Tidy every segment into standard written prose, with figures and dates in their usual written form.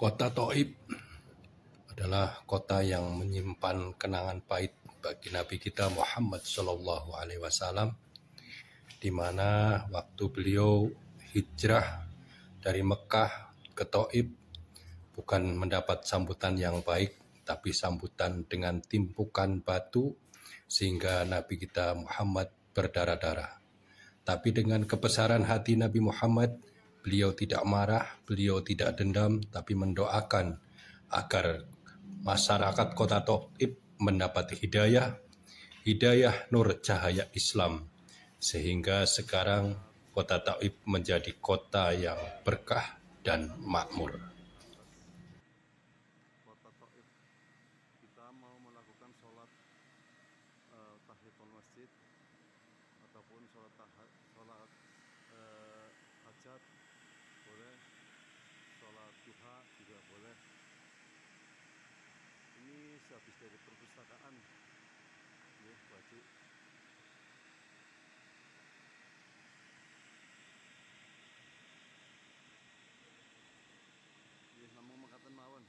Kota Thaif adalah kota yang menyimpan kenangan pahit bagi Nabi kita Muhammad SAW, di mana waktu beliau hijrah dari Mekah ke Thaif bukan mendapat sambutan yang baik, tapi sambutan dengan timpukan batu sehingga Nabi kita Muhammad berdarah-darah. Tapi dengan kebesaran hati Nabi Muhammad, beliau tidak marah, beliau tidak dendam, tapi mendoakan agar masyarakat kota Thaif mendapat hidayah nur cahaya Islam, sehingga sekarang kota Thaif menjadi kota yang berkah dan makmur. Kota Thaif, kita mau melakukan sholat tahiyatul masjid ataupun sholat hajat boleh, sholat duha juga boleh. Ini sehabis dari perpustakaan, ya wajib. Ya, namun mengatakan mawon.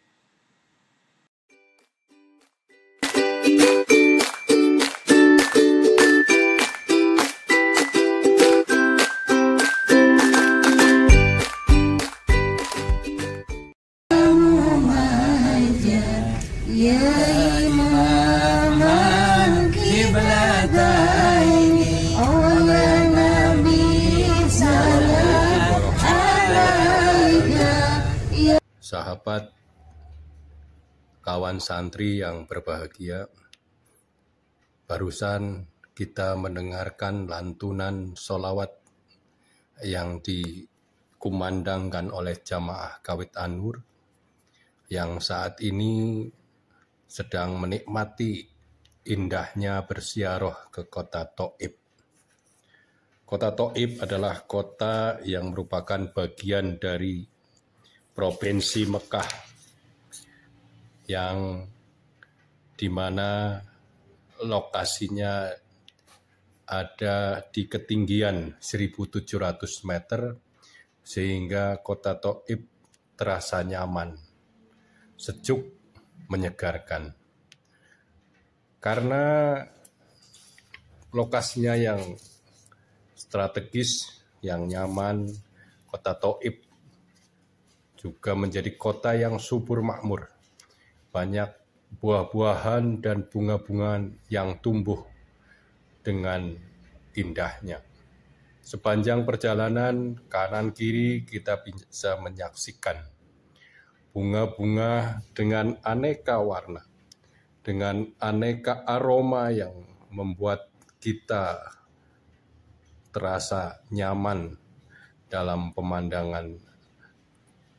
Sahabat, kawan santri yang berbahagia, barusan kita mendengarkan lantunan sholawat yang dikumandangkan oleh jamaah Kawit An-Nur yang saat ini sedang menikmati indahnya berziarah ke kota Thaif. Kota Thaif adalah kota yang merupakan bagian dari Provinsi Mekah, yang dimana lokasinya ada di ketinggian 1.700 meter, sehingga kota Thaif terasa nyaman, sejuk, menyegarkan. Karena lokasinya yang strategis, yang nyaman, kota Thaif juga menjadi kota yang subur makmur. Banyak buah-buahan dan bunga-bungaan yang tumbuh dengan indahnya. Sepanjang perjalanan kanan kiri kita bisa menyaksikan bunga-bunga dengan aneka warna, dengan aneka aroma yang membuat kita terasa nyaman dalam pemandangan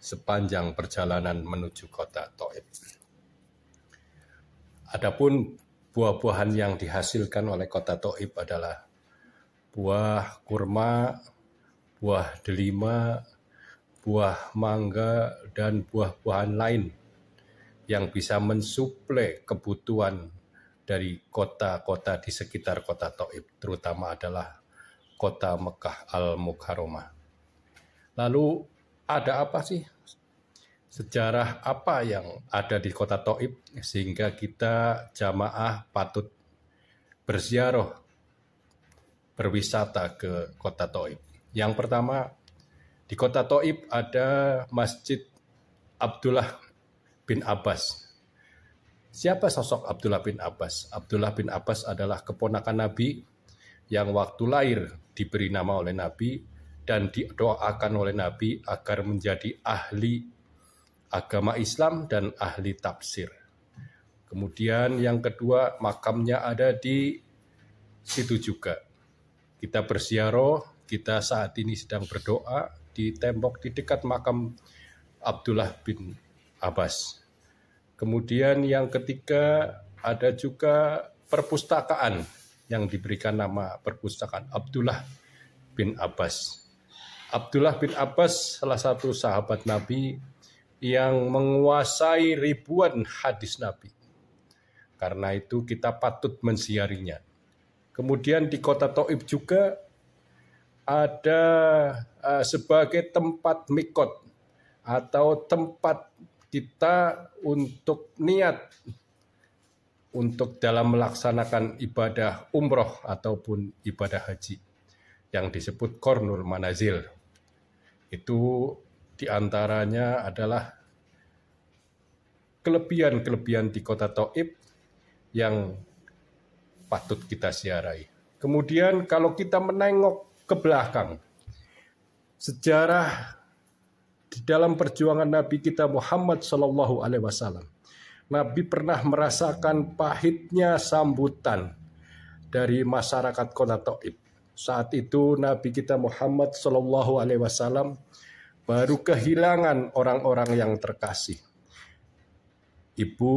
sepanjang perjalanan menuju kota Thaif. Adapun buah-buahan yang dihasilkan oleh kota Thaif adalah buah kurma, buah delima, buah mangga, dan buah-buahan lain yang bisa mensuplai kebutuhan dari kota-kota di sekitar kota Thaif, terutama adalah kota Mekah Al-Mukarramah. Lalu ada apa sih? Sejarah apa yang ada di kota Thaif sehingga kita jamaah patut berziarah, berwisata ke kota Thaif? Yang pertama, di kota Thaif ada Masjid Abdullah bin Abbas. Siapa sosok Abdullah bin Abbas? Abdullah bin Abbas adalah keponakan Nabi yang waktu lahir diberi nama oleh Nabi dan didoakan oleh Nabi agar menjadi ahli agama Islam dan ahli tafsir. Kemudian yang kedua, makamnya ada di situ juga. Kita berziarah, kita saat ini sedang berdoa di tembok di dekat makam Abdullah bin Abbas. Kemudian yang ketiga, ada juga perpustakaan yang diberikan nama perpustakaan Abdullah bin Abbas. Abdullah bin Abbas salah satu sahabat Nabi yang menguasai ribuan hadis Nabi. Karena itu kita patut menziarinya. Kemudian di kota Thaif juga ada sebagai tempat mikot atau tempat kita untuk niat untuk dalam melaksanakan ibadah umroh ataupun ibadah haji yang disebut Qornul Manazil. Itu diantaranya adalah kelebihan-kelebihan di kota Thaif yang patut kita ziarahi. Kemudian kalau kita menengok ke belakang, sejarah di dalam perjuangan Nabi kita Muhammad SAW, Nabi pernah merasakan pahitnya sambutan dari masyarakat kota Thaif. Saat itu Nabi kita Muhammad SAW baru kehilangan orang-orang yang terkasih. Ibu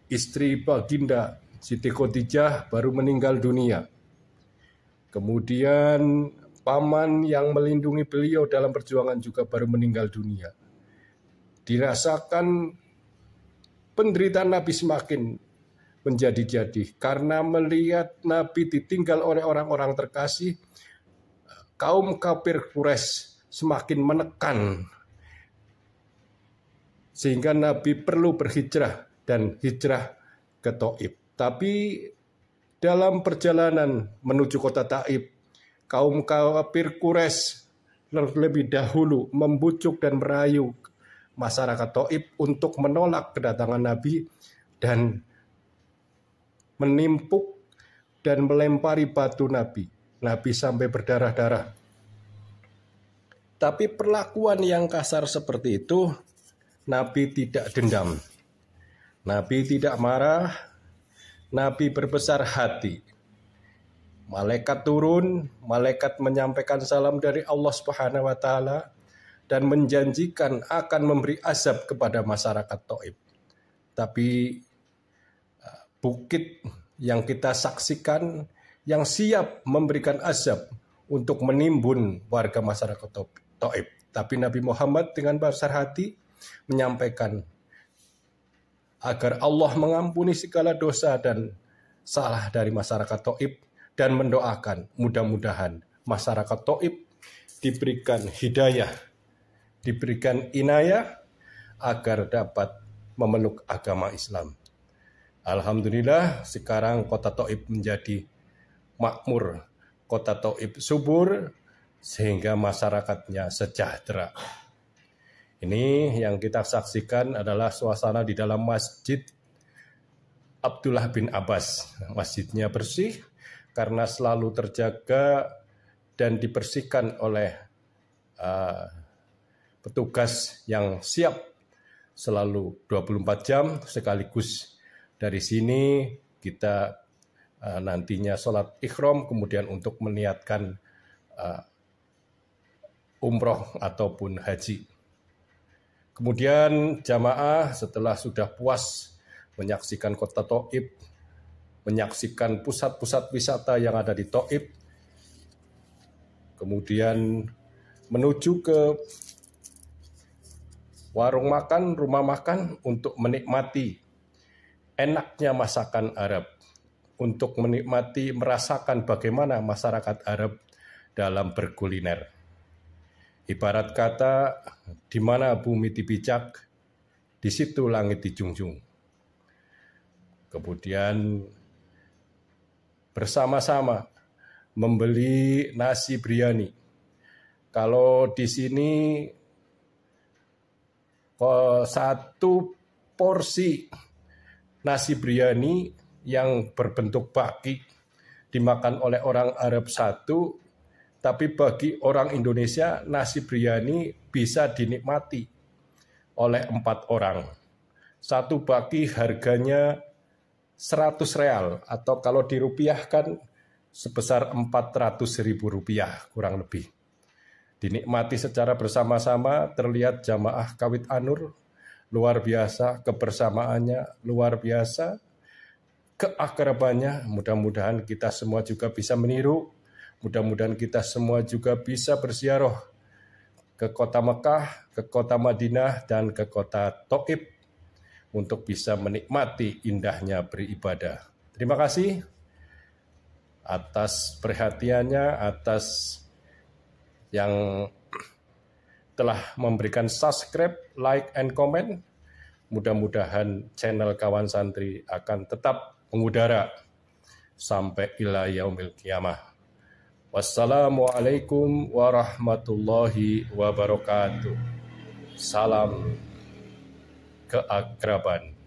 istri baginda Siti Khadijah baru meninggal dunia. Kemudian paman yang melindungi beliau dalam perjuangan juga baru meninggal dunia. Dirasakan penderitaan Nabi semakin menjadi-jadi karena melihat Nabi ditinggal oleh orang-orang terkasih. Kaum kafir Quraisy semakin menekan sehingga Nabi perlu berhijrah dan hijrah ke Thaif. Tapi dalam perjalanan menuju kota Thaif, kaum kafir Quraisy lebih dahulu membujuk dan merayu masyarakat Thaif untuk menolak kedatangan Nabi dan menimpuk dan melempari batu Nabi. Nabi sampai berdarah-darah. Tapi perlakuan yang kasar seperti itu, Nabi tidak dendam. Nabi tidak marah. Nabi berbesar hati. Malaikat turun, malaikat menyampaikan salam dari Allah Subhanahu wa taala dan menjanjikan akan memberi azab kepada masyarakat Thaif. Tapi bukit yang kita saksikan yang siap memberikan azab untuk menimbun warga masyarakat Thaif. Tapi Nabi Muhammad dengan besar hati menyampaikan agar Allah mengampuni segala dosa dan salah dari masyarakat Thaif dan mendoakan mudah-mudahan masyarakat Thaif diberikan hidayah, diberikan inayah agar dapat memeluk agama Islam. Alhamdulillah sekarang kota Thaif menjadi makmur, kota Thaif subur sehingga masyarakatnya sejahtera. Ini yang kita saksikan adalah suasana di dalam Masjid Abdullah bin Abbas. Masjidnya bersih karena selalu terjaga dan dibersihkan oleh petugas yang siap selalu 24 jam sekaligus. Dari sini kita nantinya sholat ikhram kemudian untuk meniatkan umroh ataupun haji. Kemudian jamaah setelah sudah puas menyaksikan kota Thaif, menyaksikan pusat-pusat wisata yang ada di Thaif, kemudian menuju ke warung makan, rumah makan untuk menikmati enaknya masakan Arab, untuk menikmati, merasakan bagaimana masyarakat Arab dalam berkuliner. Ibarat kata, di mana bumi dipijak, di situ langit dijunjung. Kemudian bersama-sama membeli nasi biryani. Kalau di sini satu porsi nasi biryani yang berbentuk baki dimakan oleh orang Arab satu, tapi bagi orang Indonesia nasi biryani bisa dinikmati oleh 4 orang. Satu baki harganya 100 real atau kalau dirupiahkan sebesar 400.000 rupiah kurang lebih. Dinikmati secara bersama-sama, terlihat jamaah Kawit Anur luar biasa, kebersamaannya luar biasa, keakrabannya. Mudah-mudahan kita semua juga bisa meniru. Mudah-mudahan kita semua juga bisa berziarah ke kota Mekah, ke kota Madinah, dan ke kota Thaif untuk bisa menikmati indahnya beribadah. Terima kasih atas perhatiannya, atas yang telah memberikan subscribe, like, and comment. Mudah-mudahan channel Kawan Santri akan tetap mengudara sampai ila yaumil qiyamah. Wassalamualaikum warahmatullahi wabarakatuh. Salam keakraban.